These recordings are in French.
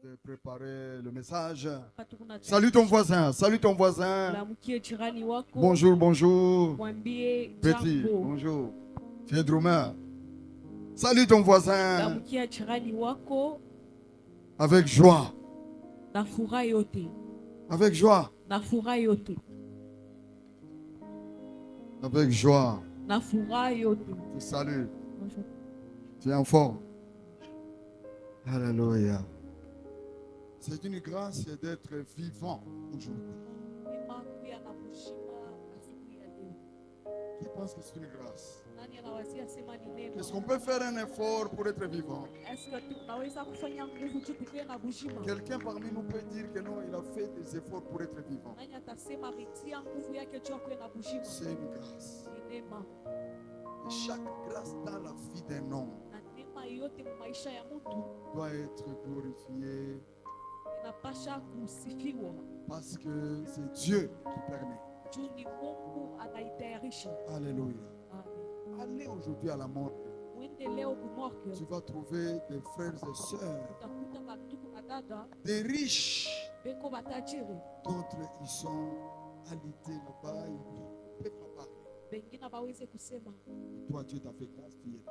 de préparer le message. Salue ton voisin, salue ton voisin. Bonjour, bonjour. Petit, bonjour. Tu es drummer. Salue ton voisin avec joie. Avec joie. Avec joie. Tu salues. Tu es en forme. Alléluia. C'est une grâce d'être vivant aujourd'hui. Qui pense que c'est une grâce? Est-ce qu'on peut faire un effort pour être vivant? Quelqu'un parmi nous peut dire que non, il a fait des efforts pour être vivant. C'est une grâce. Et chaque grâce dans la vie d'un homme doit être glorifiée parce que c'est Dieu qui permet. Alléluia. Allez aujourd'hui à la mort. Tu vas trouver des frères et sœurs, des riches. D'autres, ils sont alités là-bas, ils ne peuvent pas parler. Toi, Dieu t'a fait grâce, tu es là.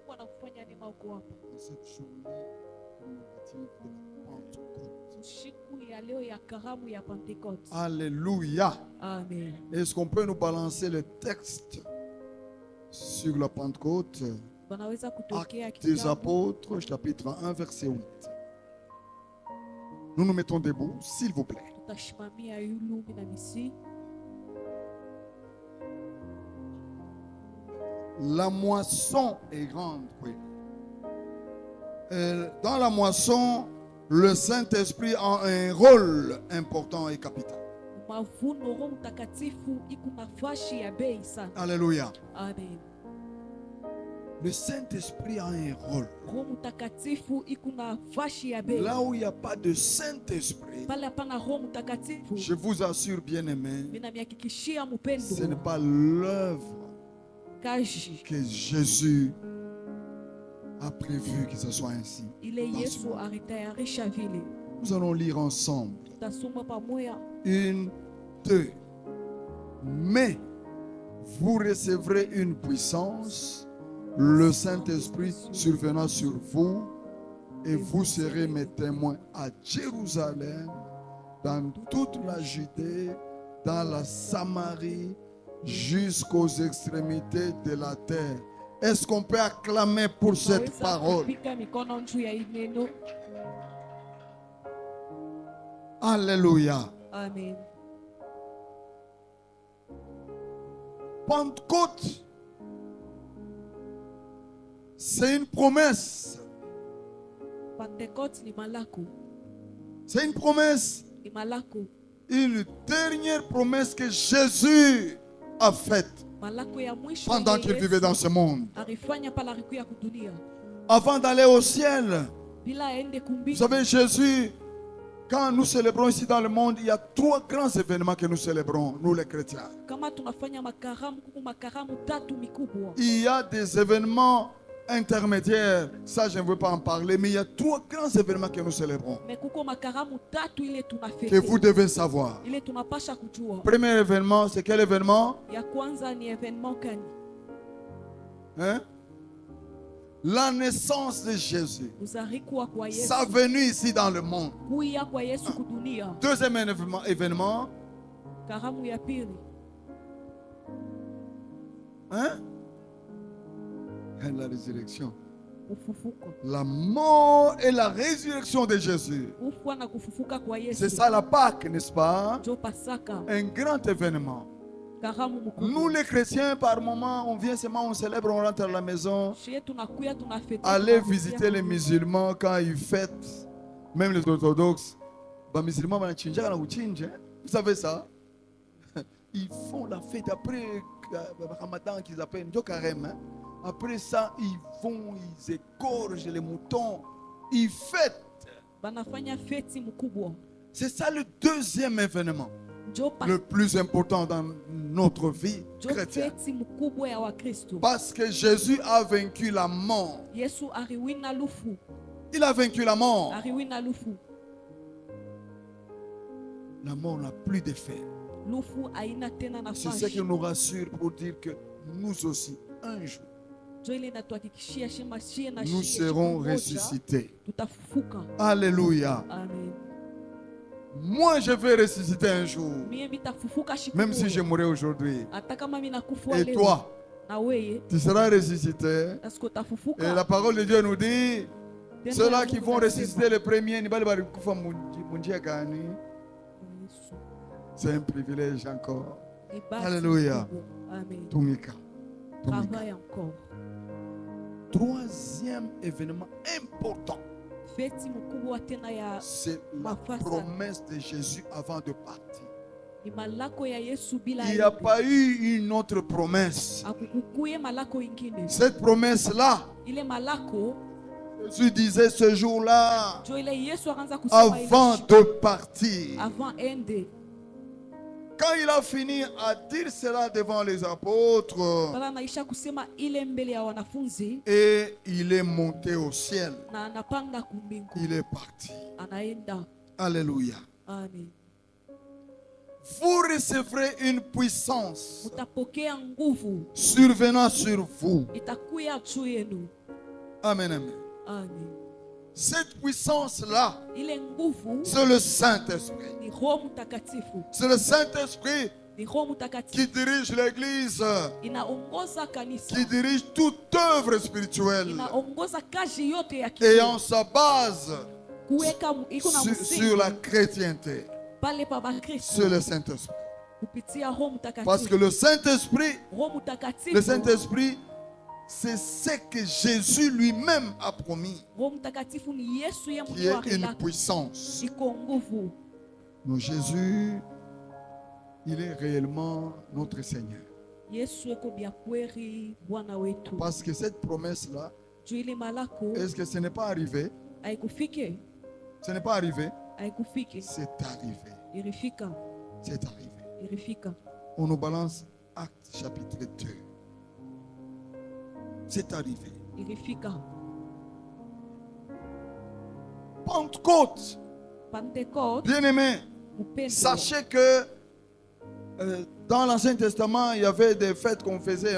Dans cette journée commémorative de la Pentecôte. Alléluia. Amen. Est-ce qu'on peut nous balancer le texte sur la Pentecôte? Actes des apôtres, chapitre 1, verset 8. Nous nous mettons debout, s'il vous plaît. La moisson est grande, oui. Dans la moisson, le Saint-Esprit a un rôle important et capital. Alléluia. Amen. Le Saint-Esprit a un rôle. Là où il n'y a pas de Saint-Esprit, je vous assure, bien-aimés, ce n'est pas l'œuvre que Jésus a prévu que ce soit ainsi. Nous allons lire ensemble. 1, 2. Mais vous recevrez une puissance, le Saint-Esprit survenant sur vous, et vous serez mes témoins à Jérusalem, dans toute la Judée, dans la Samarie, jusqu'aux extrémités de la terre. Est-ce qu'on peut acclamer pour cette parole? Alléluia. Amen. Pentecôte, c'est une promesse. C'est une promesse. Une dernière promesse que Jésus a faite pendant qu'il vivait dans ce monde. Avant d'aller au ciel, vous savez, Jésus, quand nous célébrons ici dans le monde, il y a 3 grands événements que nous célébrons, nous les chrétiens. Il y a des événements intermédiaires, ça je ne veux pas en parler, mais il y a 3 grands événements que nous célébrons, que vous devez savoir. Premier événement, c'est quel événement? Hein? La naissance de Jésus, sa venue ici dans le monde. Deuxième événement, hein? La résurrection. La mort et la résurrection de Jésus. C'est ça la Pâque, n'est-ce pas? Un grand événement. Nous les chrétiens, par moment, on vient seulement, on célèbre, on rentre à la maison. Allez visiter les musulmans quand ils fêtent, même les orthodoxes. Les musulmans, vous savez ça? Ils font la fête après le Ramadan qu'ils appellent le carême. Après ça, ils vont, ils égorgent les moutons, ils fêtent. C'est ça le deuxième événement, le plus important dans notre vie chrétienne. Parce que Jésus a vaincu la mort. Il a vaincu la mort. La mort n'a plus d'effet. C'est ce qui nous rassure pour dire que nous aussi, un jour, nous serons ressuscités. Alléluia. Amen. Moi, je vais ressusciter un jour, même si je mourrai aujourd'hui. Et toi, tu seras ressuscité. Et la parole de Dieu nous dit, ceux-là qui vont ressusciter les premiers, c'est un privilège encore. Alléluia. Tumika. Travaille encore. Troisième événement important, c'est la promesse de Jésus avant de partir. Il n'y a pas eu une autre promesse. Cette promesse-là, Jésus disait ce jour-là, avant de partir. Quand il a fini à dire cela devant les apôtres, et il est monté au ciel, il est parti. Alléluia. Amen. Vous recevrez une puissance survenant sur vous. Amen, amen. Amen. Cette puissance-là, c'est le Saint-Esprit. C'est le Saint-Esprit qui dirige l'Église, qui dirige toute œuvre spirituelle, ayant sa base sur la chrétienté. C'est le Saint-Esprit. Parce que le Saint-Esprit, c'est ce que Jésus lui-même a promis, qui est une puissance. Donc Jésus, il est réellement notre Seigneur. Parce que cette promesse-là, est-ce que ce n'est pas arrivé? Ce n'est pas arrivé? C'est arrivé. C'est arrivé. On nous balance Actes chapitre 2. C'est arrivé. Pentecôte. Bien-aimés, sachez que dans l'Ancien Testament, il y avait des fêtes qu'on faisait.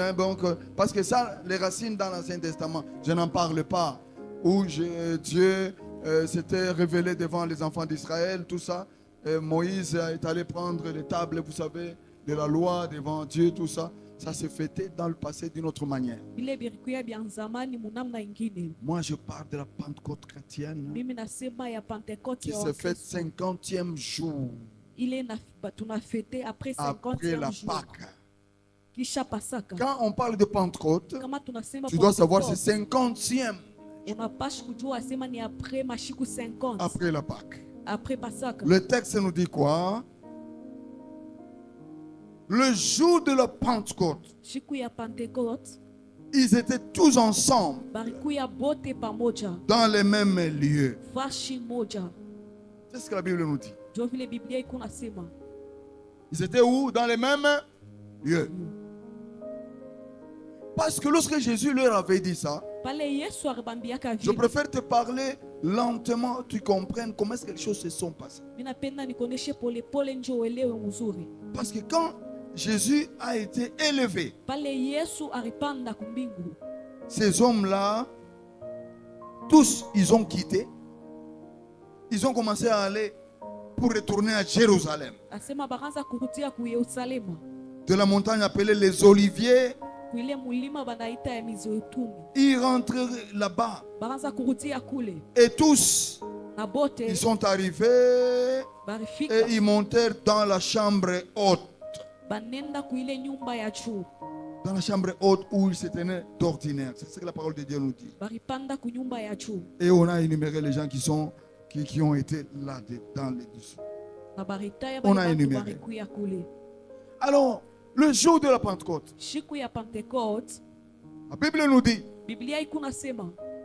Parce que ça, les racines dans l'Ancien Testament, je n'en parle pas. Où Dieu s'était révélé devant les enfants d'Israël, tout ça. Moïse est allé prendre les tables, vous savez, de la loi devant Dieu, tout ça. Ça s'est fêté dans le passé d'une autre manière. Moi, je parle de la Pentecôte chrétienne qui se fête 50e jour après la Pâque. Quand on parle de Pentecôte, tu dois savoir c'est 50e après la Pâque. Le texte nous dit quoi? Le jour de la Pentecôte, ils étaient tous ensemble dans les mêmes lieux. C'est ce que la Bible nous dit. Ils étaient où? Dans les mêmes lieux. Parce que lorsque Jésus leur avait dit ça, je préfère te parler lentement, tu comprennes comment est-ce que les choses se sont passées. Parce que quand Jésus a été élevé, ces hommes-là, tous, ils ont quitté. Ils ont commencé à aller pour retourner à Jérusalem. De la montagne appelée les Oliviers, ils rentrent là-bas. Et tous, ils sont arrivés et ils montèrent dans la chambre haute. Dans la chambre haute où ils se tenaient d'ordinaire. C'est ce que la parole de Dieu nous dit. Et on a énuméré les gens qui ont été là dans l'église. On a énuméré. Alors, le jour de la Pentecôte, la Bible nous dit,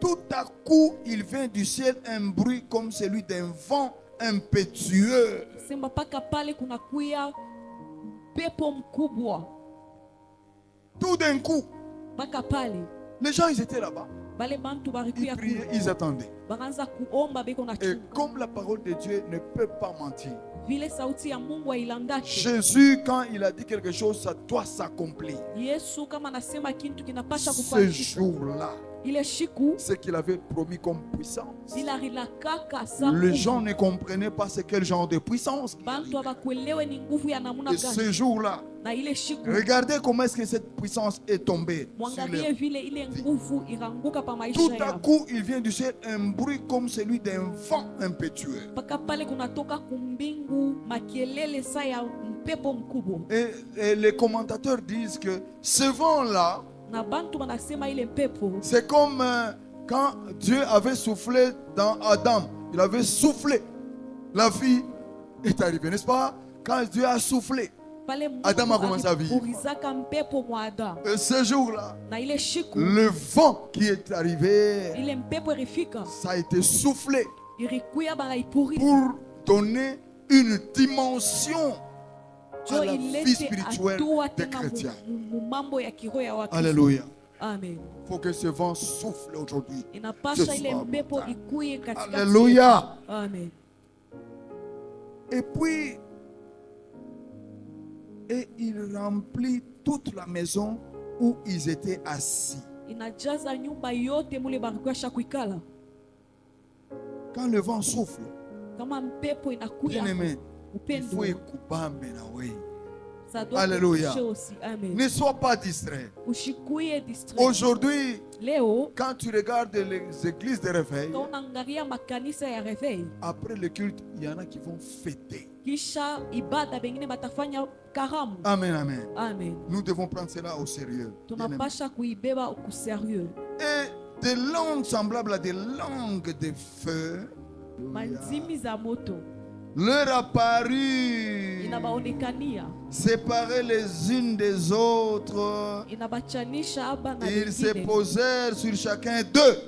tout à coup, il vint du ciel un bruit comme celui d'un vent impétueux. Tout d'un coup, les gens ils étaient là-bas. Ils priaient, ils attendaient. Et comme la parole de Dieu ne peut pas mentir, Jésus, quand il a dit quelque chose, ça doit s'accomplir. Ce jour-là, ce qu'il avait promis comme puissance, les gens ne comprenaient pas c'est quel genre de puissance. Et ce jour-là, regardez comment est-ce que cette puissance est tombée sur les vies. Tout à coup, il vient du ciel un bruit comme celui d'un vent impétueux. Et les commentateurs disent que ce vent-là, c'est comme quand Dieu avait soufflé dans Adam. Il avait soufflé. La vie est arrivée, n'est-ce pas? Quand Dieu a soufflé, Adam a commencé à vivre. Et ce jour-là, le vent qui est arrivé, ça a été soufflé pour donner une dimension à la vie spirituelle des chrétiens. Alléluia. Il faut que ce vent souffle aujourd'hui. Alléluia. Amen. Et puis, et il remplit toute la maison où ils étaient assis. Quand le vent souffle, bien aimé, il faut écouter. Alléluia. Ne sois pas distrait. Aujourd'hui, quand tu regardes les églises de réveil, après le culte, il y en a qui vont fêter. Amen, amen. Amen. Nous devons prendre cela au sérieux. Et des langues semblables à des langues de feu leur apparut, séparés les unes des autres. Ils se posèrent sur chacun d'eux.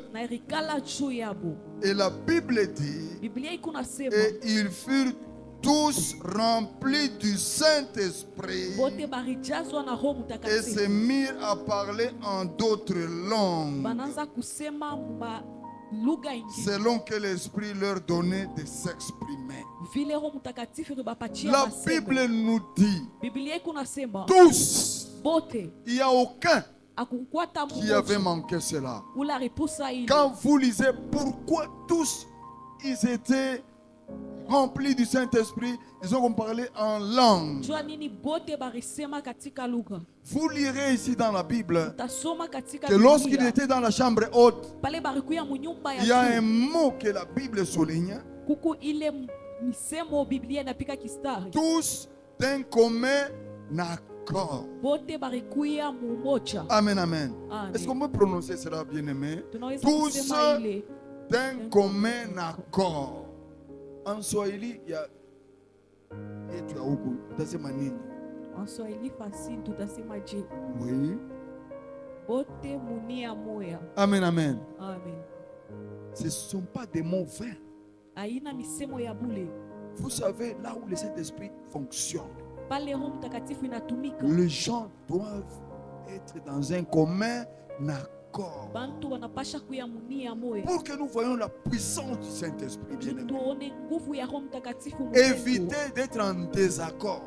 Et la Bible dit, et ils furent tous remplis du Saint-Esprit et se mirent à parler en d'autres langues, selon que l'Esprit leur donnait de s'exprimer. La Bible nous dit tous, il n'y a aucun qui avait manqué cela. Quand vous lisez pourquoi tous ils étaient remplis du Saint-Esprit, ils ont parlé en langue. Vous lirez ici dans la Bible que lorsqu'il était dans la chambre haute, il y a un mot que la Bible souligne. Tous d'un commun accord. Amen, amen. Est-ce qu'on peut prononcer cela, bien-aimé? Tous d'un commun accord. En Swahili, il y a en Swahili facile, tout à oui. Bote munia moya. Amen, amen. Amen. Ce ne sont pas des mots vains. Aina misemo ya bule. Vous savez, là où le Saint-Esprit fonctionne, les gens doivent être dans un commun accord. Pour que nous voyions la puissance du Saint-Esprit, bien-aimé. Évitez d'être en désaccord.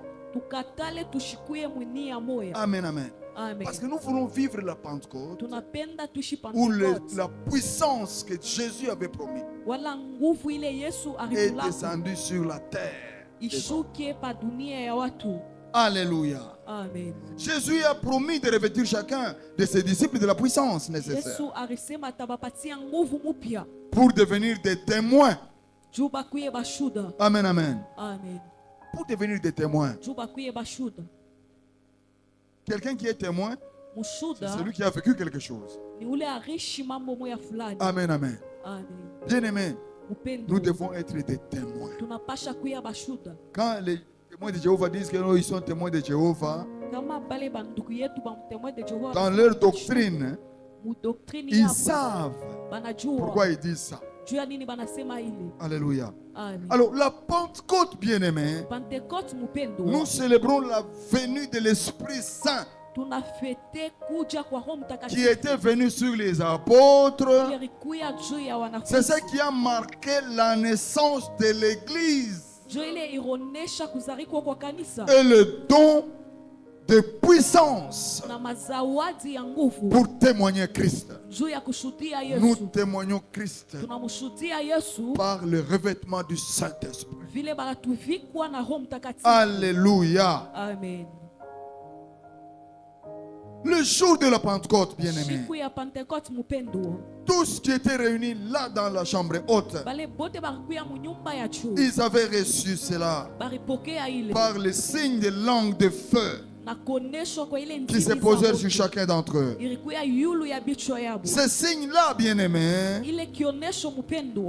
Amen, amen. Amen. Parce que nous voulons vivre la Pentecôte, où la puissance que Jésus avait promis est descendue sur la terre. Alléluia. Amen. Jésus a promis de revêtir chacun de ses disciples de la puissance nécessaire pour devenir des témoins. Amen, amen. Amen. Pour devenir des témoins. Quelqu'un qui est témoin, c'est celui qui a vécu quelque chose. Amen, amen. Bien aimé, nous devons être des témoins. Quand les témoins de Jéhovah disent qu'ils sont témoins de Jéhovah, dans leur doctrine, ils savent pourquoi ils disent ça. Alléluia. Amen. Alors la Pentecôte, bien-aimé, nous célébrons la venue de l'Esprit Saint qui était venu sur les apôtres. C'est ce qui a marqué la naissance de l'Église. Et le don de puissance pour témoigner Christ. Nous témoignons Christ par le revêtement du Saint-Esprit. Alléluia. Amen. Le jour de la Pentecôte, bien-aimé, tous qui étaient réunis là dans la chambre haute, ils avaient reçu cela par le signe de langue de feu qui se posèrent sur chacun d'entre eux. Ces signes-là, bien-aimés,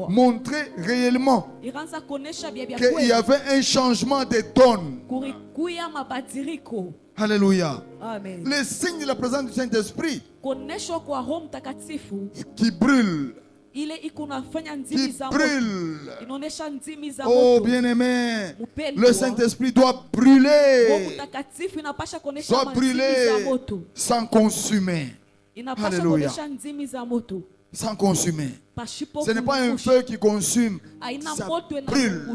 montraient réellement qu'il y avait un changement de donne. Alléluia. Amen. Les signes de la présence du Saint-Esprit qui brûle. Qui brûle. Oh bien-aimé, le Saint-Esprit doit brûler. Doit brûler sans consumer. Alléluia. Sans consumer. Ce n'est pas un feu qui consume. Ça brûle.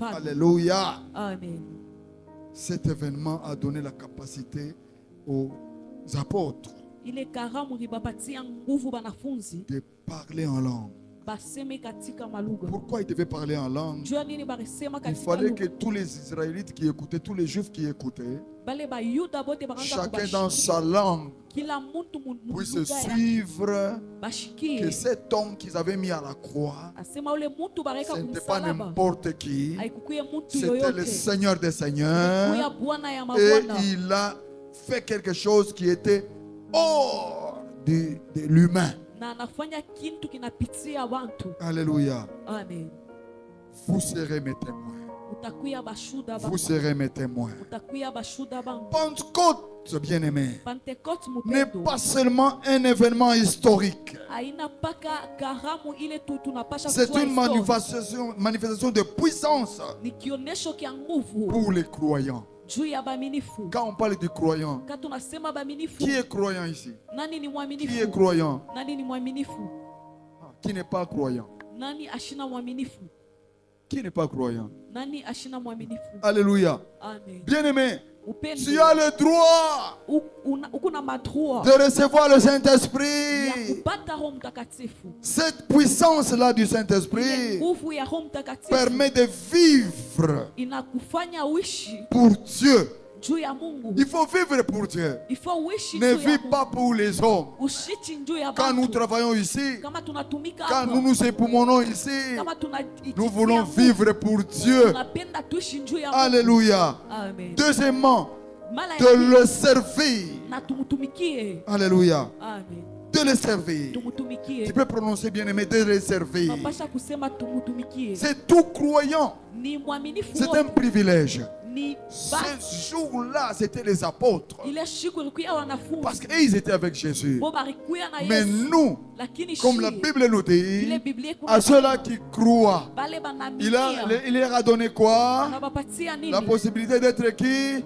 Alléluia. Amen. Cet événement a donné la capacité aux apôtres de parler en langue. Pourquoi ils devaient parler en langue? Il fallait que tous les Israélites qui écoutaient, tous les Juifs qui écoutaient, chacun dans sa langue puisse suivre que cet homme qu'ils avaient mis à la croix, ce n'était pas n'importe qui, c'était le Seigneur des Seigneurs, et il a fait quelque chose qui était hors de l'humain. Alléluia. Amen. Vous serez mes témoins. Vous serez mes témoins. Pentecôte, bien-aimé, n'est pas seulement un événement historique. C'est une manifestation de puissance pour les croyants. Quand on parle du croyant, qui est croyant ici? Qui est croyant? Qui n'est pas croyant? Qui n'est pas croyant? Alléluia. Bien-aimé, tu as le droit de recevoir le Saint-Esprit. Cette puissance-là du Saint-Esprit permet de vivre pour Dieu. Il faut vivre pour Dieu. Ne vis pas pour les hommes. Quand nous travaillons ici, quand nous nous époumonnons ici, nous voulons vivre pour Dieu. Alléluia. Deuxièmement, de le servir. Alléluia. De le servir. Tu peux prononcer, bien-aimé, de le servir. C'est tout croyant. C'est un privilège. Ce jour-là, c'était les apôtres. Parce qu'ils étaient avec Jésus. Mais nous, comme la Bible nous dit, à ceux-là qui croient, il leur a donné quoi? La possibilité d'être qui?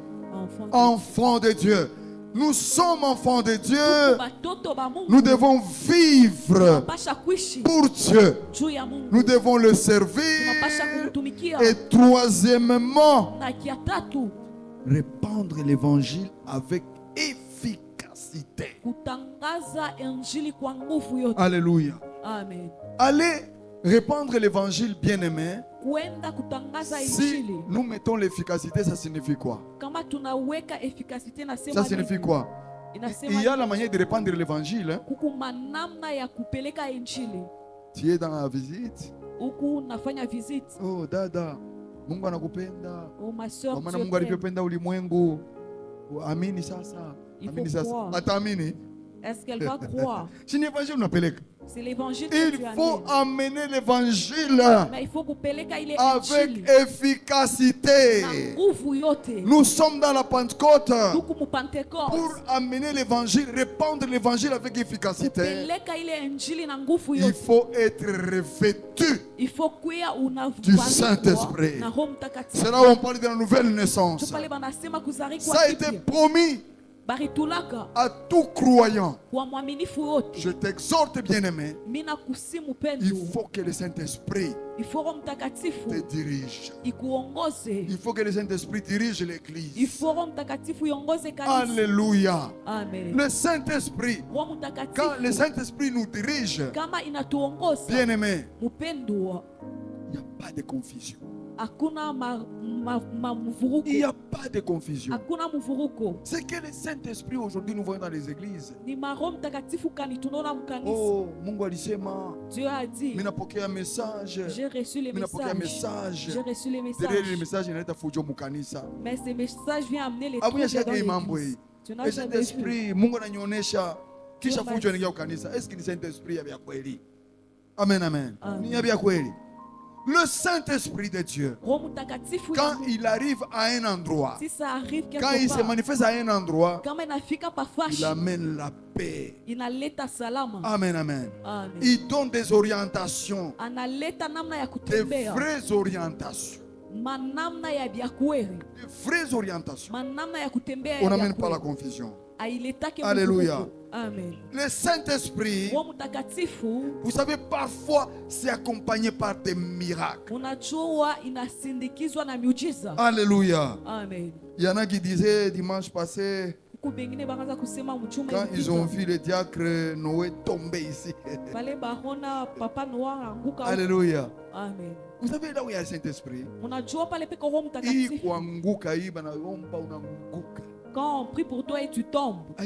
Enfants de Dieu. Nous sommes enfants de Dieu. Nous devons vivre pour Dieu. Nous devons le servir. Et troisièmement, répandre l'évangile avec efficacité. Alléluia. Amen. Allez répandre l'évangile, bien-aimé. Si nous mettons l'efficacité, ça signifie quoi? Ça signifie quoi? Il y a la manière de répandre l'évangile. Tu es dans la visite. Oh dada, Mungu anakupenda. Maana Mungu alivyopenda ulimwengu. Amini sasa. Amini sasa. Ataamini. Est-ce qu'elle va croire? C'est l'évangile que tu as. Il faut amener l'évangile avec efficacité. Nous sommes dans la Pentecôte pour amener l'évangile, répandre l'évangile avec efficacité. Il faut être revêtu du Saint-Esprit. C'est là où on parle de la nouvelle naissance. Ça a été promis à tout croyant. Je t'exhorte, bien-aimé, il faut que le Saint-Esprit te dirige. Il faut que le Saint-Esprit dirige l'Église. Alléluia. Le Saint-Esprit, quand le Saint-Esprit nous dirige, bien-aimé, il n'y a pas de confusion. Il n'y a pas de confusion. C'est que le Saint-Esprit aujourd'hui nous voyons dans les églises. Oh, Mungu alisema, Dieu a dit, minapokea message. J'ai reçu les messages. J'ai reçu les messages. Derrière les messages, il y a des fujo mukanisa. Mais ces messages viennent amener les troubles dans l'église. Tu n'as jamais vu. Le Saint-Esprit, Mungu ananionyesha kisha fujo inaingia ukanisa. Est-ce que le Saint-Esprit ya kweli? Amen, amen. Ni ya kweli. Le Saint-Esprit de Dieu, quand il arrive à un endroit, quand il se manifeste à un endroit, il amène la paix. Amen, amen. Il donne des orientations, des vraies orientations. Des vraies orientations. On n'amène pas la confusion. Alléluia. Amen. Le Saint-Esprit, vous savez, parfois c'est accompagné par des miracles. Alléluia. Amen. Il y en a qui disaient dimanche passé, quand ils ont vu le diacre Noé tomber ici. Alléluia. Amen. Vous savez là où il y a le Saint-Esprit, quand on prie pour toi et tu tombes, ce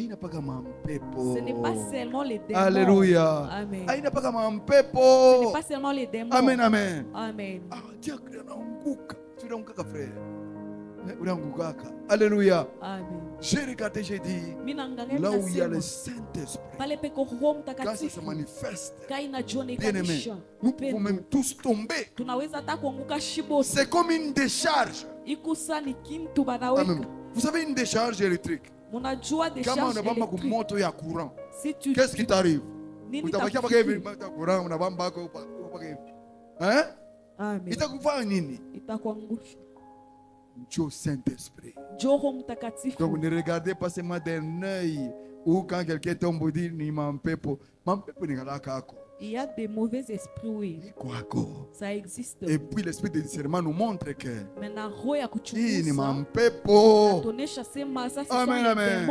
n'est pas seulement les démons. Alléluia. Amen. Ce n'est pas seulement les démons. Amen, amen. Amen. Alléluia. Amen. J'ai regardé, j'ai dit, là où il y a le Saint-Esprit, quand ça se manifeste, bien aimé, nous pouvons même tous tomber. C'est comme une décharge. Amen. Vous savez, une décharge électrique. Quand on n'a pas de moto, il y a courant. Qu'est-ce qui t'arrive? Hein? Il t'a Dieu Saint-Esprit. Donc ne regardez pas seulement d'un œil ou quand quelqu'un tombe vous dit ni mampepo. Mampepo ni galakako. Il y a des mauvais esprits, oui. Ça existe. Et puis l'esprit de discernement nous montre que ni mampepo. Amen, amen.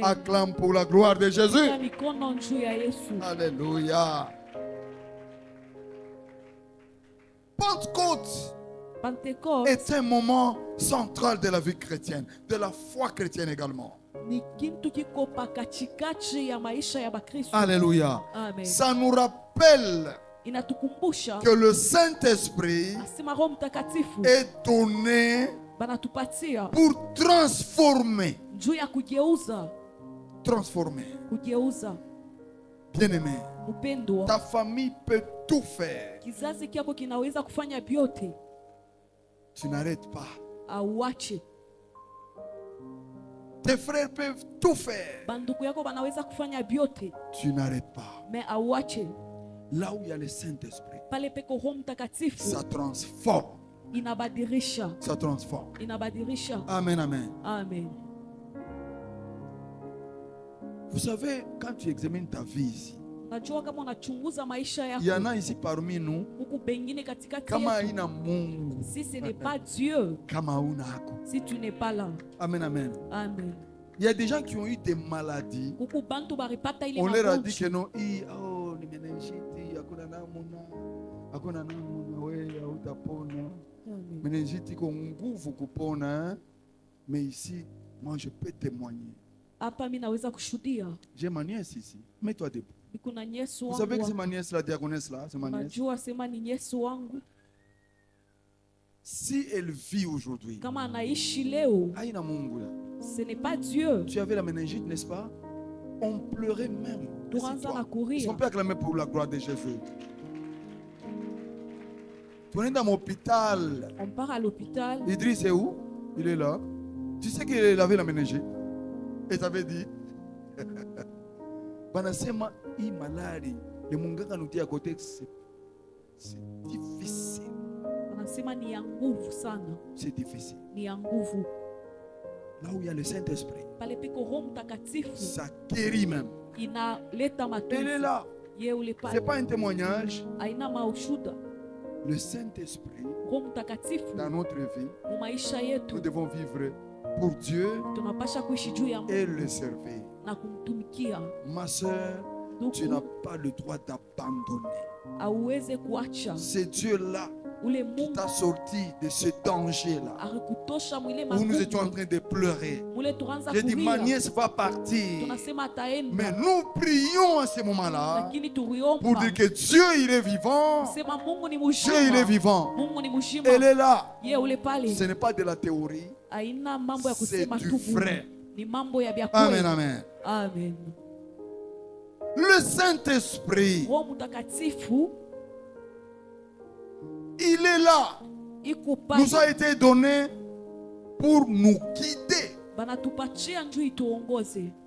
Acclame pour la gloire de Jésus. Alléluia. Pentecôte est un moment central de la vie chrétienne, de la foi chrétienne également. Alléluia. Amen. Ça nous rappelle que le Saint-Esprit est donné pour transformer. Transformer. Bien-aimé, ta famille peut tout faire. Tu n'arrêtes pas. Tes frères peuvent tout faire. Tu n'arrêtes pas. Là où il y a le Saint-Esprit, ça transforme. Ça transforme. Amen, amen. Amen. Vous savez, quand tu examines ta vie ici, il y en a ici parmi nous, kama ina Mungu, si ce n'est pas Dieu, kama unako. Si tu n'es pas là. Amen, amen. Amen. Il y a des gens qui ont eu des maladies. On leur a dit que non, oh, ni meningite, hakuna namuna, wewe hautapona. Meningite iko nguvu kupona, mais ici, moi je peux témoigner. J'ai ma nièce ici. Mets-toi debout. Vous savez que c'est ma nièce, la diaconesse là, c'est ma nièce. Si elle vit aujourd'hui, ce n'est pas Dieu. Tu avais la méningite, n'est-ce pas? On pleurait même. On peut acclamer pour la gloire de Jésus. Tu es dans l'hôpital. On part à l'hôpital. Idriss est où? Il est là. Tu sais qu'il avait la méningite. Et tu avais dit. Banasema i malari. Le munganga nous dit à côté, c'est difficile. C'est difficile. Là où il y a le Saint-Esprit, ça guérit même. Elle est là. Ce n'est pas un témoignage. Le Saint-Esprit, dans notre vie, nous devons vivre pour Dieu et le servir. Ma soeur, tu n'as pas le droit d'abandonner. C'est Dieu-là qui t'a sorti de ce danger-là où nous étions en train de pleurer. J'ai dit, ma nièce va partir. Mais nous prions à ce moment-là pour dire que Dieu, il est vivant. Dieu, il est vivant. Elle est là. Ce n'est pas de la théorie. C'est du vrai. Amen, amen. Amen. Le Saint-Esprit, il est là. Nous a été donné pour nous guider.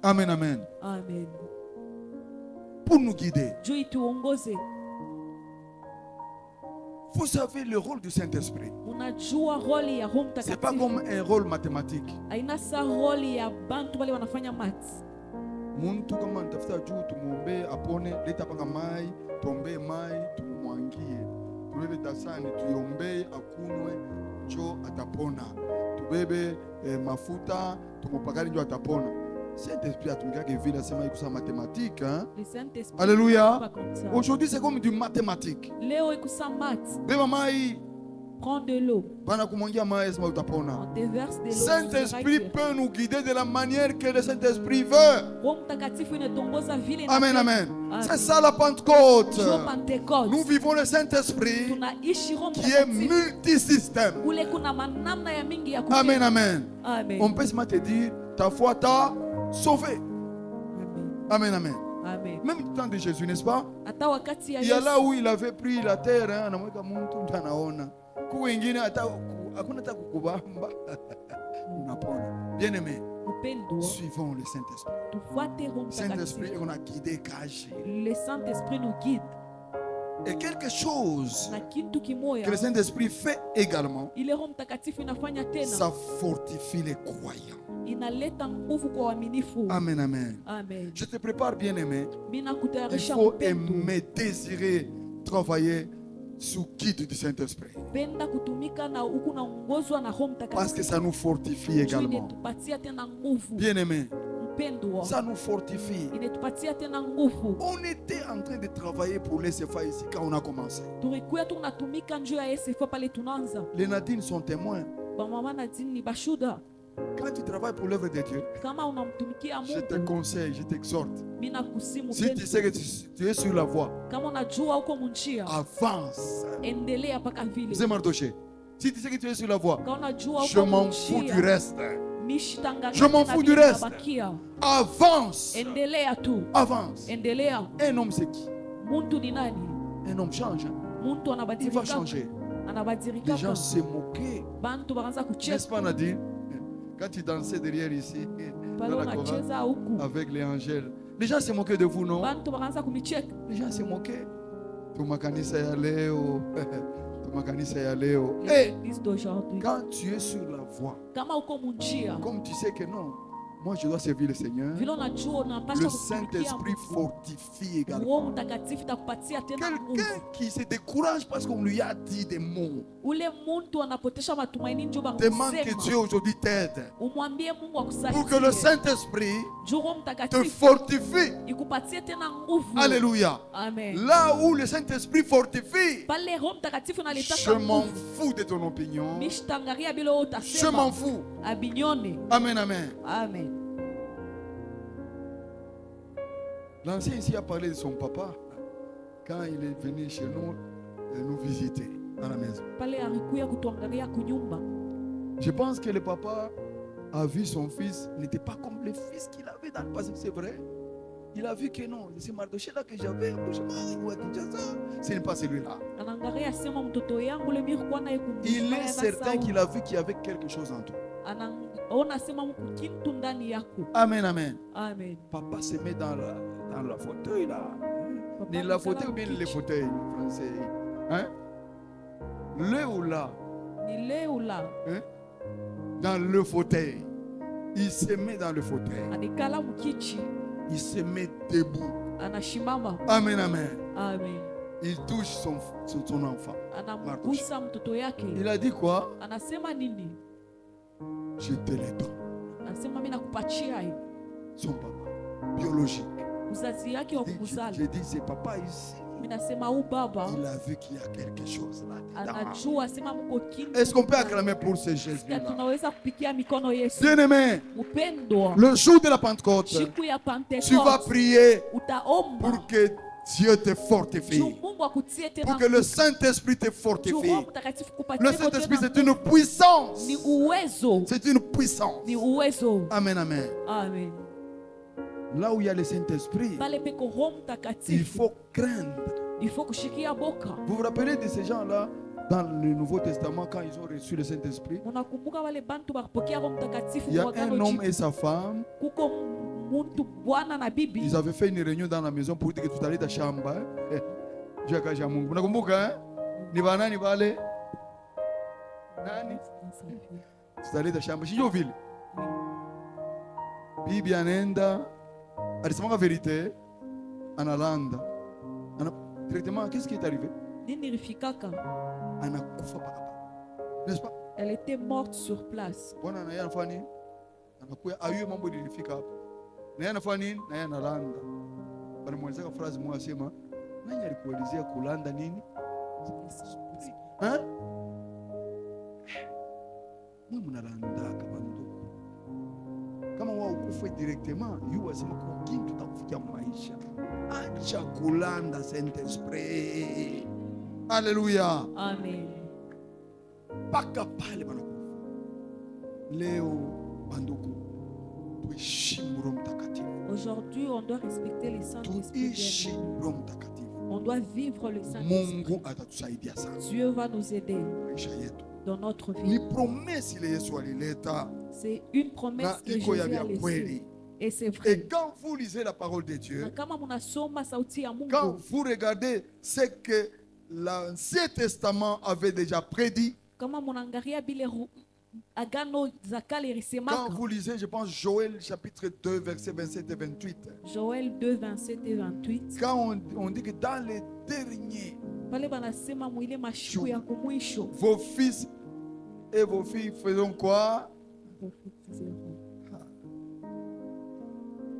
Amen, amen. Amen. Pour nous guider. Vous savez le rôle du Saint-Esprit. Ce n'est pas comme un rôle mathématique. Muntu kama nitafuta juu tumuombe apone, leta paka mai, tuombe mai, tumwangie. Tubebe dasani tuombe akunwe, njo atapona. Tubebe mafuta, tumupakali njo atapona. Saint-Esprit atumikake vile asema ikusa mathématique, hein? Alléluia. Aujourd'hui c'est comme du mathématique. Leo ikusa maths. Beba mai. Prends de l'eau. Saint-Esprit peut nous guider de la manière que le Saint-Esprit veut. Amen, amen. C'est ça la Pentecôte. Nous vivons le Saint-Esprit qui est multisystème. Amen, amen. On peut se te dire, ta foi t'a sauvé. Amen, amen. Amen. Même du temps de Jésus, n'est-ce pas? Il y a là où il avait pris la terre, bien aimé, suivons le Saint-Esprit. Saint-Esprit, on a guidé Kaji. Le Saint-Esprit nous guide. Et quelque chose que le Saint-Esprit fait également, ça fortifie les croyants. Amen, amen. Amen. Je te prépare, bien aimé. Il faut aimer, désirer travailler sous guide du Saint-Esprit. Parce que ça nous fortifie également. Bien aimé, ça nous fortifie. On était en train de travailler pour les CFA ici quand on a commencé. Les Nadines sont témoins. Quand tu travailles pour l'œuvre de Dieu, je te conseille, je t'exhorte. Si tu sais que tu es sur la voie, avance. C'est Mardoché. Si tu sais que tu es sur la voie, je m'en fous du reste. Je m'en fous du reste. Avance. Avance. Un homme c'est qui? Un homme change. Il va changer. Les gens se moquaient. N'est-ce pas, Nadine? Quand tu dansais derrière ici, dans la chorale, avec les angèles, les gens se moquaient de vous, non? Les gens se moquaient. Tumakanisa ya leo. Tumakanisa ya leo. Et quand tu es sur la voie, comme tu sais que non, moi je dois servir le Seigneur, le Saint-Esprit fortifie également. Quelqu'un qui se décourage parce qu'on lui a dit des mots, demande que Dieu aujourd'hui t'aide pour que le Saint-Esprit te fortifie. Alléluia. Là où le Saint-Esprit fortifie, je m'en fous de ton opinion. Je m'en fous. Amen, amen. Amen. L'ancien ici a parlé de son papa quand il est venu chez nous nous visiter à la maison. Je pense que le papa a vu son fils n'était pas comme le fils qu'il avait dans le passé, c'est vrai. Il a vu que non, c'est Mardoché là que j'avais, ce n'est pas celui-là. Il est certain qu'il a vu qu'il y avait quelque chose en toi. Amen, amen. Amen. Papa se met dans la fauteuil là. Ni la fauteuil ou bien le fauteuil français. Hein? Le ou là? Ni le ou là? Hein? Dans le fauteuil. Il se met dans le fauteuil. Il se met debout. Amen, amen. Amen. Il touche son enfant. Il a dit quoi? Je te le donne. Son papa biologique. J'ai dit c'est papa ici. Il a vu qu'il y a quelque chose là-dedans. Est-ce qu'on peut acclamer pour ce Jésus-là? Bien-aimé, le jour de la Pentecôte, tu vas prier pour que Dieu te fortifie, pour que le Saint-Esprit te fortifie. Le Saint-Esprit, c'est une puissance. C'est une puissance. Amen, amen. Amen. Là où il y a le Saint-Esprit, il faut craindre. Vous vous rappelez de ces gens-là dans le Nouveau Testament quand ils ont reçu le Saint-Esprit? Il y a un homme et sa femme. Ils avaient fait une réunion dans la maison pour dire que tu allais ta chambre. Tu allais ta chambre. Bibi anaenda alisema la vérité analanda. Directement, qu'est-ce qui est arrivé? N'est-ce pas? Elle était morte sur place. Hein? Kama wao kufa directement, yu asema kwa kintu tutakufikia maisha. Acha kulanda Saint-Esprit. Alléluia. Amen. Paka pale banakufa. Leo banduku tuheshimu Roho Mtakatifu. Aujourd'hui, on doit respecter les Saint-Esprit. Tuheshimu Roho Mtakatifu. On doit vivre le Saint-Esprit. Mungu atatusaidia sana. Dieu va nous aider dans notre vie. C'est une promesse que Jésus a laissée. Et c'est vrai. Et quand vous lisez la parole de Dieu, quand vous regardez ce que l'Ancien Testament avait déjà prédit, quand vous lisez, je pense, Joël chapitre 2, versets 27 et 28. Joël 2, 27 et 28. Quand on dit que dans les derniers jours, vos fils et vos filles feront quoi?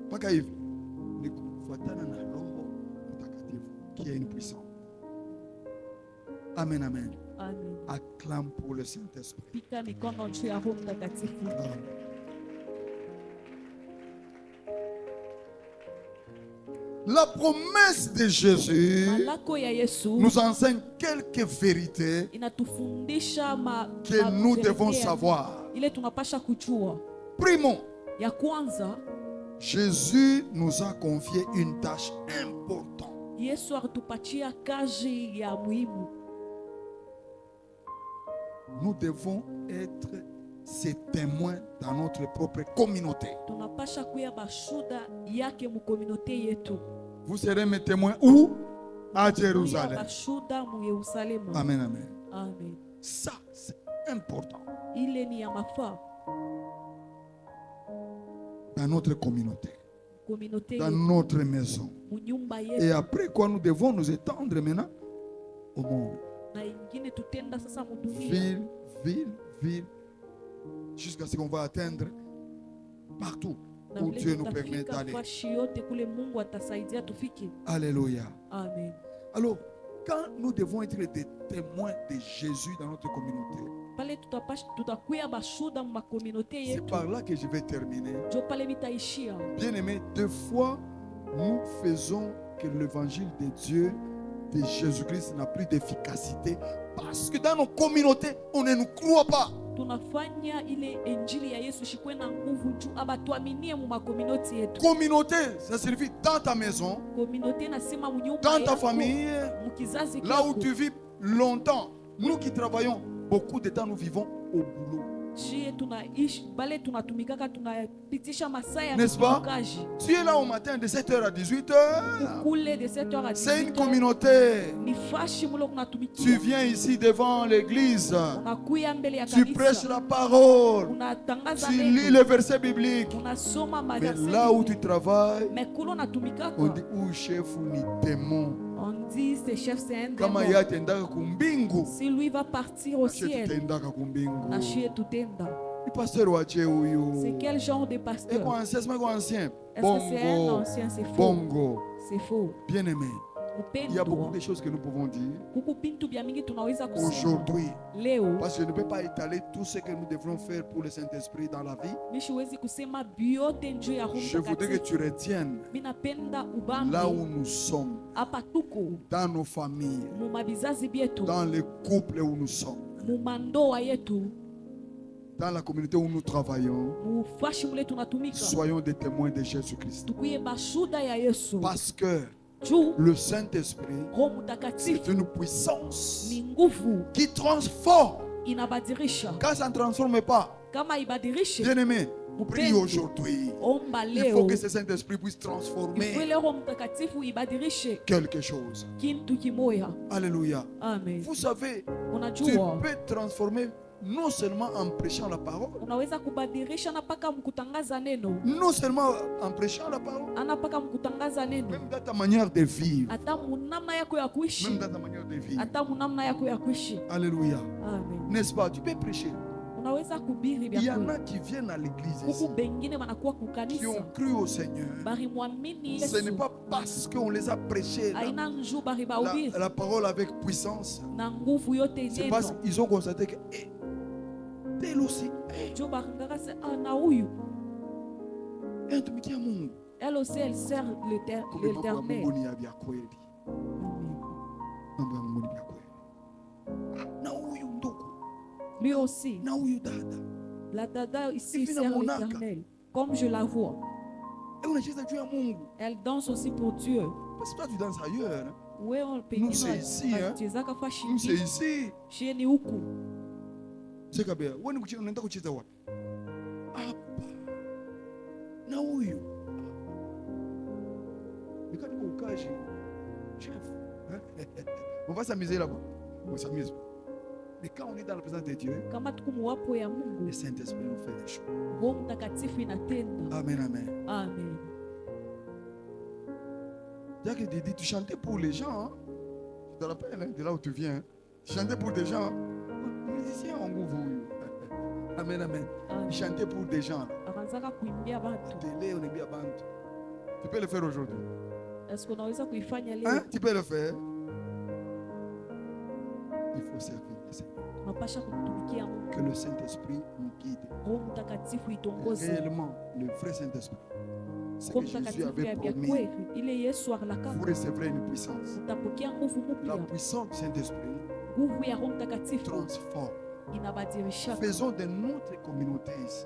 Pas qu'il y a une puissance. Amen, amen. Amen. Acclame pour le Saint-Esprit. La promesse de Jésus nous enseigne quelques vérités que nous devons savoir. Primo, Jésus nous a confié une tâche importante. Nous devons être ces témoins dans notre propre communauté. Vous serez mes témoins où? À Jérusalem. Amen, amen. Amen. Ça, c'est important. Dans notre communauté. Dans notre maison. Et après quoi, nous devons nous étendre maintenant au monde. Ville, ville, ville. Jusqu'à ce qu'on va atteindre partout où Dieu nous permet d'aller. Alléluia. Amen. Alors, quand nous devons être des témoins de Jésus dans notre communauté, c'est par là que je vais terminer. Bien aimé, deux fois, nous faisons que l'évangile de Dieu, de Jésus-Christ, n'a plus d'efficacité parce que dans nos communautés, on ne nous croit pas. Communauté, ça signifie dans ta maison, dans ta famille, là où tu vis longtemps. Nous qui travaillons beaucoup de temps, nous vivons au boulot. N'est-ce pas? Tu es là au matin de 7h à 18h. C'est une communauté. Tu viens ici devant l'église. Tu prêches la parole. Tu lis les versets bibliques. Mais là où tu travailles, on dit où chef ni démon. On dit ce chef c'est un démon. Si lui va partir au ciel, c'est quel genre de pasteur? Est-ce que c'est un ancien? C'est faux. Bongo. C'est faux. Bien aimé. Il y a beaucoup de choses que nous pouvons dire aujourd'hui. Parce que je ne peux pas étaler tout ce que nous devrons faire pour le Saint-Esprit dans la vie. Je voudrais que tu retiennes là où nous sommes, dans nos familles, dans les couples où nous sommes, dans la communauté où nous travaillons. Soyons des témoins de Jésus-Christ. Parce que le Saint-Esprit, c'est une puissance qui transforme. Quand ça ne transforme pas, bien aimé, prie aujourd'hui. Il faut que ce Saint-Esprit puisse transformer quelque chose. Alléluia. Vous savez, tu peux transformer non seulement en prêchant la parole, non seulement en prêchant la parole, même dans ta manière de vivre, même dans ta manière de vivre. Alléluia. N'est-ce pas? Tu peux prêcher. Il y en a qui viennent à l'église ici, qui ont cru au Seigneur. Ce n'est pas parce qu'on les a prêchés la parole avec puissance. C'est parce qu'ils ont constaté que tel aussi, elle aussi, elle sert l'Éternel. Lui aussi, la dada ici sert l'Éternel, comme je la vois. Elle danse aussi pour Dieu. Parce que toi tu danses ailleurs. Nous c'est ici. Nous c'est ici. C'est kabea. Wewe unaenda kucheza wapi? Hapa. Na huyu. Nikati kwa ukaji. Chef. On va s'amuser là-bas. On s'amuse. Mais quand on est dans la présence de Dieu, le Saint-Esprit nous fait des choses. Amen, amen. Amen. Jacques dit, tu chantais pour les gens. Hein? Tu te rappelles hein, de là où tu viens. Hein? Tu chantais pour des gens. Musiciens en gouvernement. Amen, amen. Chanter pour des gens. Télé, on est bien bantu. Tu peux le faire aujourd'hui. Hein? Tu peux le faire. Il faut servir le Seigneur. Que le Saint-Esprit nous guide. Réellement, le vrai Saint-Esprit. Ce que Jésus avait promis. Vous recevrez une puissance. La puissance du Saint-Esprit transforme. Faisons de notre communauté ici.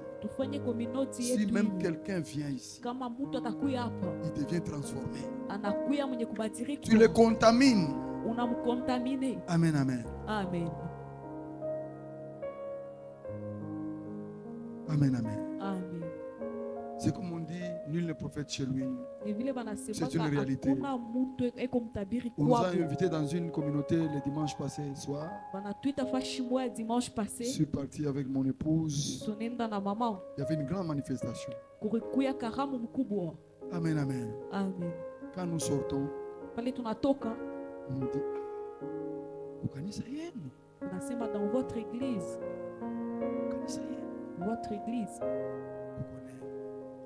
Si même quelqu'un vient ici, il devient transformé. Tu le contamines. Amen, amen. Amen. Amen, amen. Amen. C'est comme on dit, nul n'est prophète chez lui. C'est une réalité. On nous a invités dans une communauté le dimanche passé soir. Je suis parti avec mon épouse. Il y avait une grande manifestation. Amen, amen. Amen. Quand nous sortons, on nous dit, vous connaissez rien? Dans votre église. Votre église.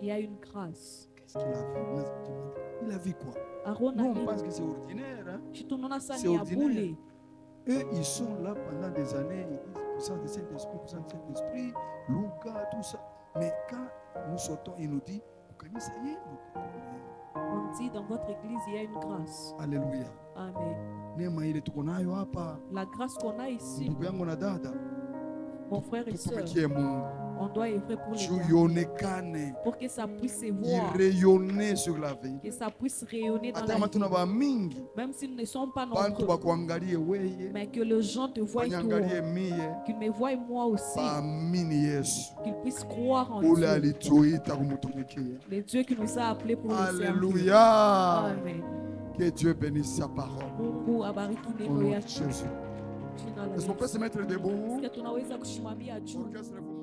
Il y a une grâce. Qu'est-ce qu'il a vu? Il a vu quoi? Nous, on pense que c'est ordinaire. Hein? C'est ordinaire. Eux, ils sont là pendant des années. Ils disent puissance du Saint-Esprit, puissance du Saint-Esprit, Lucas, tout ça. Mais quand nous sortons, il nous dit, vous connaissez rien? On dit dans votre église, il y a une grâce. Alléluia. Amen. La grâce qu'on a ici, mon frère et soeur, On doit œuvrer pour les garder, pour que ça puisse se voir, rayonner sur la vie. Que ça puisse rayonner dans la vie. Même s'ils ne sont pas nombreux, mais que les gens te voient toi, qu'ils me voient moi aussi, qu'ils puissent croire en Dieu, le Dieu qui nous a appelés pour le servir. Alléluia. Amen. Que Dieu bénisse sa parole. Au nom de Jésus. Est-ce qu'on peut se mettre debout? Orchestre,